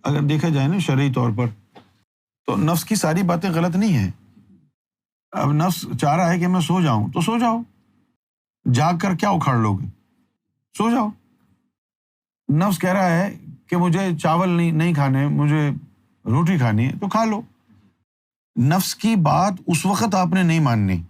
اگر دیکھا جائے نا شرعی طور پر، تو نفس کی ساری باتیں غلط نہیں ہیں۔ اب نفس چاہ رہا ہے کہ میں سو جاؤں تو سو جاؤ، جاگ کر کیا اکھاڑ لو گے؟ سو جاؤ۔ نفس کہہ رہا ہے کہ مجھے چاول نہیں کھانے، مجھے روٹی کھانی ہے تو کھا لو۔ نفس کی بات اس وقت آپ نے نہیں ماننی۔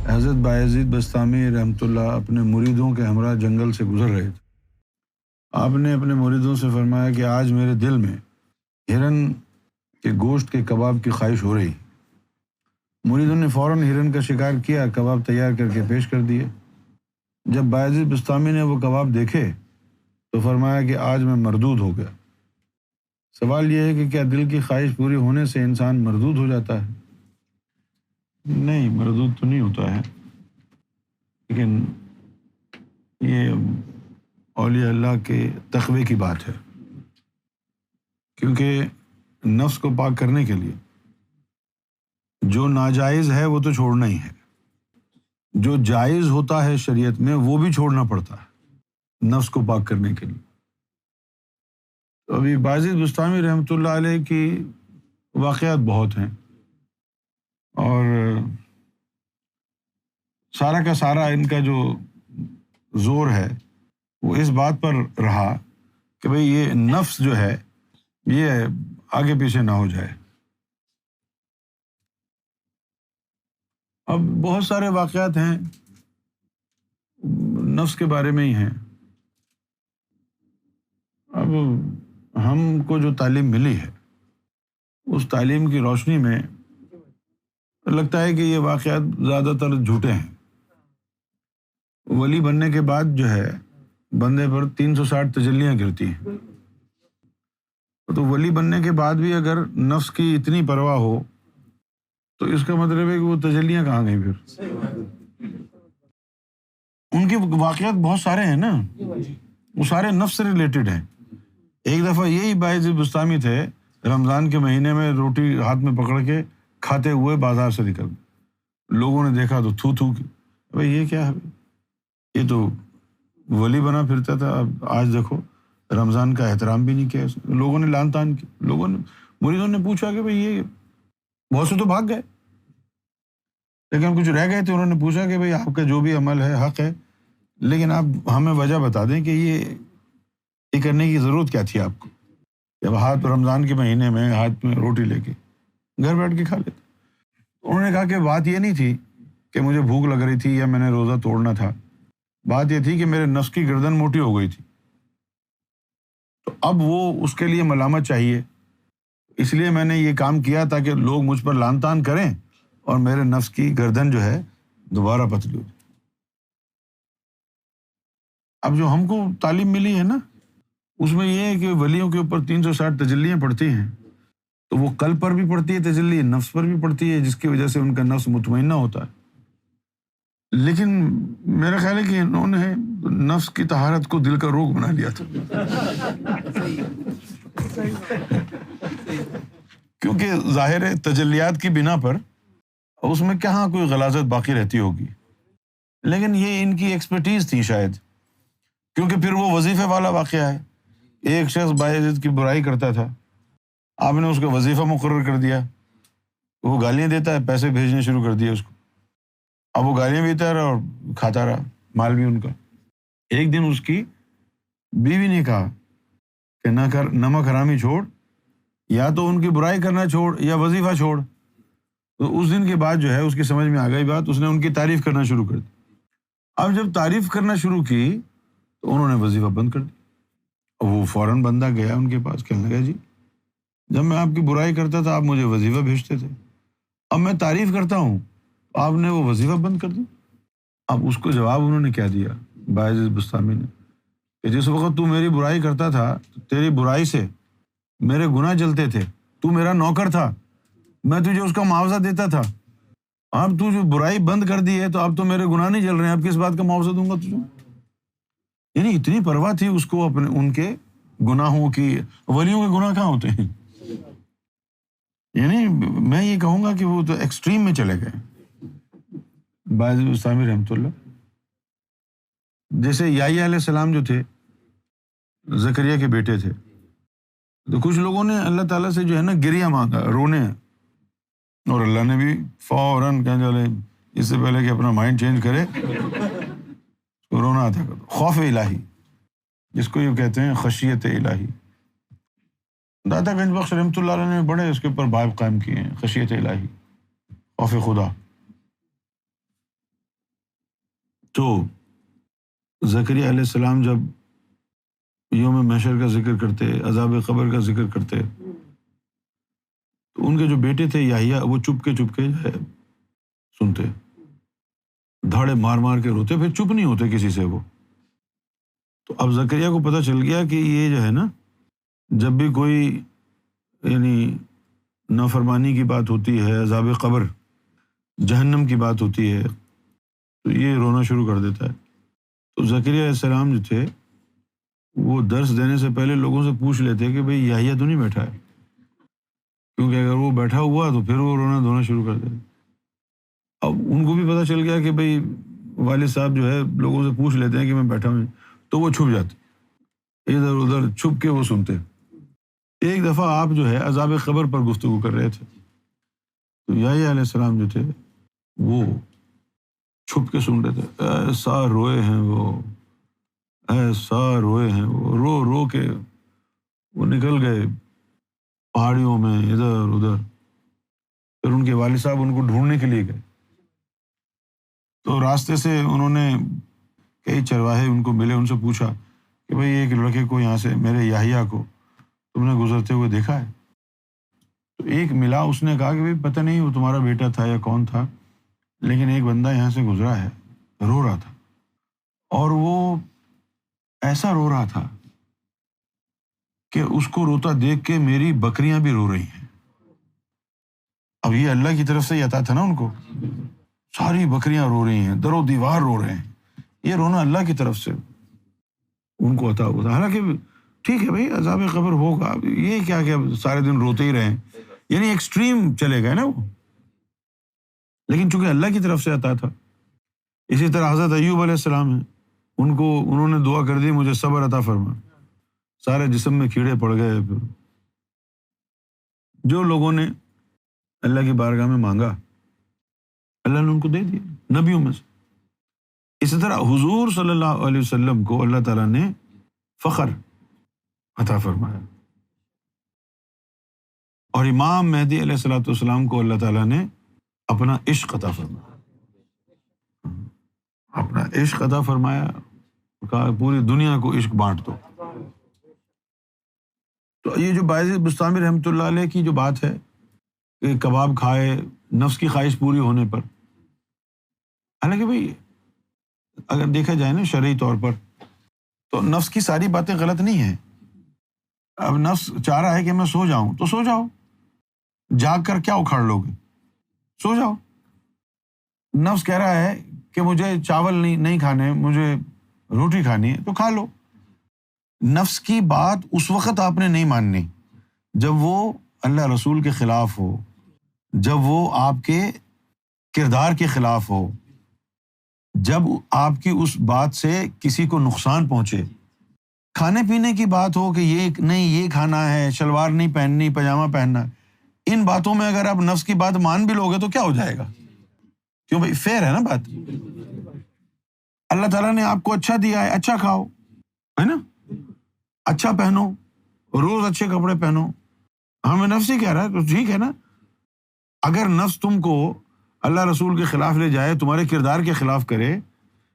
حضرت بایزید بستامی رحمۃ اللہ اپنے مریدوں کے ہمراہ جنگل سے گزر رہے تھے۔ آپ نے اپنے مریدوں سے فرمایا کہ آج میرے دل میں ہرن کے گوشت کے کباب کی خواہش ہو رہی۔ مریدوں نے فوراً ہرن کا شکار کیا، کباب تیار کر کے پیش کر دیے۔ جب بایزید بستامی نے وہ کباب دیکھے تو فرمایا کہ آج میں مردود ہو گیا۔ سوال یہ ہے کہ کیا دل کی خواہش پوری ہونے سے انسان مردود ہو جاتا ہے؟ نہیں، مردود تو نہیں ہوتا ہے، لیکن یہ اولیاء اللہ کے تقوی کی بات ہے، کیونکہ نفس کو پاک کرنے کے لیے جو ناجائز ہے وہ تو چھوڑنا ہی ہے، جو جائز ہوتا ہے شریعت میں وہ بھی چھوڑنا پڑتا ہے نفس کو پاک کرنے کے لیے۔ تو ابھی بایزید بستامی رحمۃ اللہ علیہ کی واقعات بہت ہیں، اور سارا کا سارا ان کا جو زور ہے وہ اس بات پر رہا کہ بھئی یہ نفس جو ہے یہ آگے پیچھے نہ ہو جائے۔ اب بہت سارے واقعات ہیں نفس کے بارے میں ہی ہیں۔ اب ہم کو جو تعلیم ملی ہے اس تعلیم کی روشنی میں لگتا ہے کہ یہ واقعات زیادہ تر جھوٹے ہیں۔ ولی بننے کے بعد جو ہے بندے پر 360 تجلیاں گرتی ہیں، تو ولی بننے کے بعد بھی اگر نفس کی اتنی پرواہ ہو تو اس کا مطلب ہے کہ وہ تجلیاں کہاں گئیں پھر؟ ان کے واقعات بہت سارے ہیں نا، وہ سارے نفس سے ریلیٹڈ ہیں۔ ایک دفعہ یہی بایزید بستامی تھے، رمضان کے مہینے میں روٹی ہاتھ میں پکڑ کے کھاتے ہوئے بازار سے نکل گئے۔ لوگوں نے دیکھا تو تھو کی، بھائی یہ کیا ہے؟ یہ تو ولی بنا پھرتا تھا، اب آج دیکھو رمضان کا احترام بھی نہیں کیا۔ لوگوں نے لان تان کی، لوگوں نے مریدوں نے پوچھا کہ بھائی یہ بہت سے تو بھاگ گئے لیکن کچھ رہ گئے تھے، انہوں نے پوچھا کہ بھائی آپ کا جو بھی عمل ہے حق ہے، لیکن آپ ہمیں وجہ بتا دیں کہ یہ کرنے کی ضرورت کیا تھی آپ کو، جب ہاتھ رمضان کے مہینے میں ہاتھ میں روٹی لے کے گھر بیٹھ کے کھا لیتے۔ انہوں نے کہا کہ بات یہ نہیں تھی کہ مجھے بھوک لگ رہی تھی یا میں نے روزہ توڑنا تھا، بات یہ تھی کہ میرے نفس کی گردن موٹی ہو گئی تھی، تو اب وہ اس کے لیے ملامت چاہیے، اس لیے میں نے یہ کام کیا تاکہ لوگ مجھ پر لان تان کریں اور میرے نفس کی گردن جو ہے دوبارہ پتلی ہو جائے۔ اب جو ہم کو تعلیم ملی ہے نا اس میں یہ ہے کہ ولیوں کے اوپر 360 تجلیاں پڑتی ہیں، تو وہ قلب پر بھی پڑتی ہے تجلی، نفس پر بھی پڑتی ہے، جس کی وجہ سے ان کا نفس مطمئنہ ہوتا ہے۔ لیکن میرا خیال ہے کہ انہوں نے نفس کی طہارت کو دل کا روگ بنا لیا تھا، کیونکہ ظاہر ہے تجلیات کی بنا پر اس میں کہاں کوئی غلاظت باقی رہتی ہوگی، لیکن یہ ان کی ایکسپرٹیز تھی شاید، کیونکہ پھر وہ وظیفے والا واقعہ ہے۔ ایک شخص بایزید کی برائی کرتا تھا، آپ نے اس کا وظیفہ مقرر کر دیا، وہ گالیاں دیتا ہے، پیسے بھیجنے شروع کر دیے اس کو، اب وہ گالیاں بھی دیتا رہا اور کھاتا رہا، مال بھی ان کا۔ ایک دن اس کی بیوی نے کہا کہ نمک حرامی چھوڑ، یا تو ان کی برائی کرنا چھوڑ یا وظیفہ چھوڑ۔ تو اس دن کے بعد جو ہے اس کی سمجھ میں آ گئی بات، اس نے ان کی تعریف کرنا شروع کر دی۔ اب جب تعریف کرنا شروع کی تو انہوں نے وظیفہ بند کر دیا۔ وہ فوراً بندہ گیا ان کے پاس، کہنے لگا جی جب میں آپ کی برائی کرتا تھا آپ مجھے وظیفہ بھیجتے تھے، اب میں تعریف کرتا ہوں آپ نے وہ وظیفہ بند کر دیا۔ اب اس کو جواب انہوں نے کیا دیا بایزید بستامی نے کہ جس وقت تو میری برائی کرتا تھا تیری برائی سے میرے گناہ جلتے تھے، تو میرا نوکر تھا، میں تجھے اس کا معاوضہ دیتا تھا، اب تو جو برائی بند کر دی ہے تو اب تو میرے گناہ نہیں جل رہے ہیں، اب کس بات کا معاوضہ دوں گا تجھے؟ یعنی اتنی پرواہ تھی اس کو اپنے ان کے گناہوں کی۔ ولیوں کے گناہ کہاں ہوتے ہیں؟ یعنی میں یہ کہوں گا کہ وہ تو ایکسٹریم میں چلے گئے۔ باعث بستامی رحمۃ اللہ، جیسے یحییٰ علیہ السلام جو تھے زکریا کے بیٹے تھے، تو کچھ لوگوں نے اللہ تعالیٰ سے جو ہے نا گریہ مانگا، رونے ہیں، اور اللہ نے بھی فوراً کہا چلے اس سے پہلے کہ اپنا مائنڈ چینج کرے تو رونا آتا کرو۔ خوف الہی جس کو یہ کہتے ہیں خشیت الہی، داتا گنج بخش رحمۃ اللہ علیہ نے بڑے اس کے اوپر باب قائم کیے ہیں، خشیت الہی، خوف خدا۔ تو زکریا علیہ السلام جب یوم محشر کا ذکر کرتے، عذاب قبر کا ذکر کرتے، تو ان کے جو بیٹے تھے یحییٰ، وہ چپ کے جو ہے سنتے، دھاڑے مار مار کے روتے، پھر چپ نہیں ہوتے کسی سے وہ۔ تو اب زکریا کو پتہ چل گیا کہ یہ جو ہے نا، جب بھی کوئی یعنی نافرمانی کی بات ہوتی ہے، عذاب قبر، جہنم کی بات ہوتی ہے، تو یہ رونا شروع کر دیتا ہے۔ تو زکریا علیہ السلام جو تھے وہ درس دینے سے پہلے لوگوں سے پوچھ لیتے کہ بھئی یحییٰ تو نہیں بیٹھا ہے، کیونکہ اگر وہ بیٹھا ہوا تو پھر وہ رونا دھونا شروع کر دیتے۔ اب ان کو بھی پتہ چل گیا کہ بھئی والد صاحب جو ہے لوگوں سے پوچھ لیتے ہیں کہ میں بیٹھا ہوں، تو وہ چھپ جاتے، ادھر ادھر چھپ کے وہ سنتے۔ ایک دفعہ آپ جو ہے عذاب قبر پر گفتگو کر رہے تھے، تو یحییٰ علیہ السلام جو تھے وہ چھپ کے سن رہے تھے، ایسا روئے ہیں وہ، ایسا روئے ہیں وہ، رو رو کے وہ نکل گئے پہاڑیوں میں ادھر ادھر۔ پھر ان کے والد صاحب ان کو ڈھونڈنے کے لیے گئے، تو راستے سے انہوں نے کئی چرواہے ان کو ملے، ان سے پوچھا کہ بھئی ایک لڑکے کو یہاں سے، میرے یحییٰ کو تم نے گزرتے ہوئے دیکھا ہے؟ تو ایک ملا، اس نے کہا کہ بھئی پتہ نہیں وہ تمہارا بیٹا تھا یا کون تھا، لیکن ایک بندہ یہاں سے گزرا ہے، رو رہا تھا، اور وہ ایسا رو رہا تھا کہ اس کو روتا دیکھ کے میری بکریاں بھی رو رہی ہیں۔ اب یہ اللہ کی طرف سے یہ عطا تھا نا ان کو، ساری بکریاں رو رہی ہیں، در و دیوار رو رہے ہیں، یہ رونا اللہ کی طرف سے ان کو عطا ہوا تھا۔ حالانکہ ٹھیک ہے بھائی عذاب قبر ہوگا، یہ کیا کہ سارے دن روتے ہی رہیں، یعنی ایکسٹریم چلے گئے نا وہ، لیکن چونکہ اللہ کی طرف سے عطا تھا۔ اسی طرح حضرت ایوب علیہ السلام ہیں، انہوں نے دعا کر دی مجھے صبر عطا فرما، سارے جسم میں کیڑے پڑ گئے۔ پھر جو لوگوں نے اللہ کی بارگاہ میں مانگا اللہ نے ان کو دے دیا نبیوں میں سے۔ اسی طرح حضور صلی اللہ علیہ وسلم کو اللہ تعالیٰ نے فخر عطا فرمایا، اور امام مہدی علیہ الصلوۃ والسلام کو اللہ تعالیٰ نے اپنا عشق عطا فرمایا، اپنا عشق عطا فرمایا، کہا پوری دنیا کو عشق بانٹ دو۔ تو یہ جو باعث بستامی رحمۃ اللہ علیہ کی جو بات ہے کہ کباب کھائے نفس کی خواہش پوری ہونے پر، حالانکہ بھائی اگر دیکھا جائے نا شرعی طور پر تو نفس کی ساری باتیں غلط نہیں ہیں۔ اب نفس چاہ رہا ہے کہ میں سو جاؤں تو سو جاؤ، جاگ کر کیا اکھاڑ لو گے، سو جاؤ۔ نفس کہہ رہا ہے کہ مجھے چاول نہیں کھانے، مجھے روٹی کھانی ہے تو کھا لو۔ نفس کی بات اس وقت آپ نے نہیں ماننی جب وہ اللہ رسول کے خلاف ہو، جب وہ آپ کے کردار کے خلاف ہو، جب آپ کی اس بات سے کسی کو نقصان پہنچے۔ کھانے پینے کی بات ہو کہ یہ نہیں یہ کھانا ہے، شلوار نہیں پہننی، پاجامہ پہننا، ان باتوں میں اگر آپ نفس کی بات مان بھی لوگے تو کیا ہو جائے گا؟ کیوں بھائی فیئر ہے نا بات۔ اللہ تعالیٰ نے آپ کو اچھا دیا ہے، اچھا کھاؤ، ہے نا، اچھا پہنو، روز اچھے کپڑے پہنو۔ ہمیں نفس ہی کہہ رہا ہے تو ٹھیک ہے نا۔ اگر نفس تم کو اللہ رسول کے خلاف لے جائے، تمہارے کردار کے خلاف کرے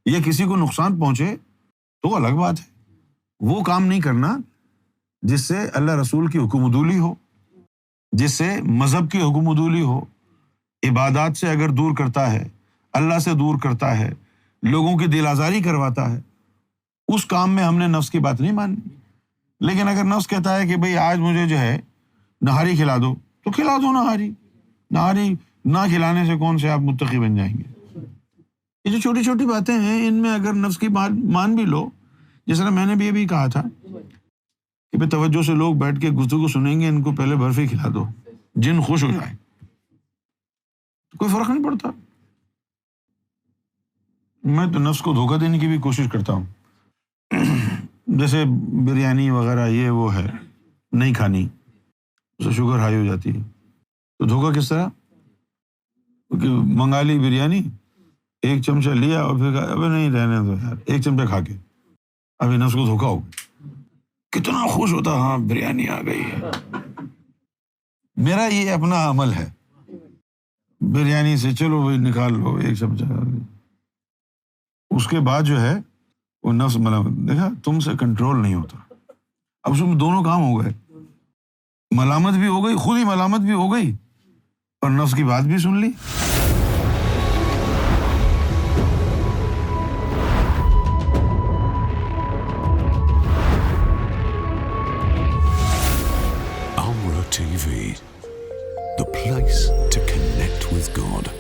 یا کسی کو نقصان پہنچے تو الگ بات ہے، وہ کام نہیں کرنا جس سے اللہ رسول کی حکم عدولی ہو، جس سے مذہب کی حکم عدولی ہو، عبادات سے اگر دور کرتا ہے، اللہ سے دور کرتا ہے، لوگوں کی دل آزاری کرواتا ہے، اس کام میں ہم نے نفس کی بات نہیں ماننی۔ لیکن اگر نفس کہتا ہے کہ بھئی آج مجھے جو ہے نہاری کھلا دو تو کھلا دو نہاری نہ کھلانے سے کون سے آپ متقی بن جائیں گے۔ یہ جو چھوٹی چھوٹی باتیں ہیں ان میں اگر نفس کی بات مان بھی لو، جس طرح میں نے بھی ابھی کہا تھا کہ بھئی توجہ سے لوگ بیٹھ کے گفتگو سنیں گے، ان کو پہلے برفی کھلا دو، جن خوش ہو جائے، کوئی فرق نہیں پڑتا۔ میں تو نفس کو دھوکہ دینے کی بھی کوشش کرتا ہوں. جیسے بریانی وغیرہ یہ وہ ہے نہیں کھانی، اس سے شوگر ہائی ہو جاتی ہے. تو دھوکہ کس طرح کہ منگا لی بریانی، ایک چمچہ لیا اور پھر کہا ابے نہیں رہنے دو یار، ایک چمچہ کھا کے ابھی نفس کو دھوکہ ہو گیا. کتنا خوش ہوتا، ہاں بریانی آ گئی ہے. میرا یہ اپنا عمل ہے، بریانی سے چلو بھائی نکال لو ایک چمچہ. اس کے بعد جو ہے وہ نفس دیکھا تم سے کنٹرول نہیں ہوتا. اب اس میں دونوں کام ہو گئے، ملامت بھی ہو گئی، خود ہی ملامت بھی ہو گئی اور نفس کی بات بھی سن لی. Amra TV, the place to connect with God.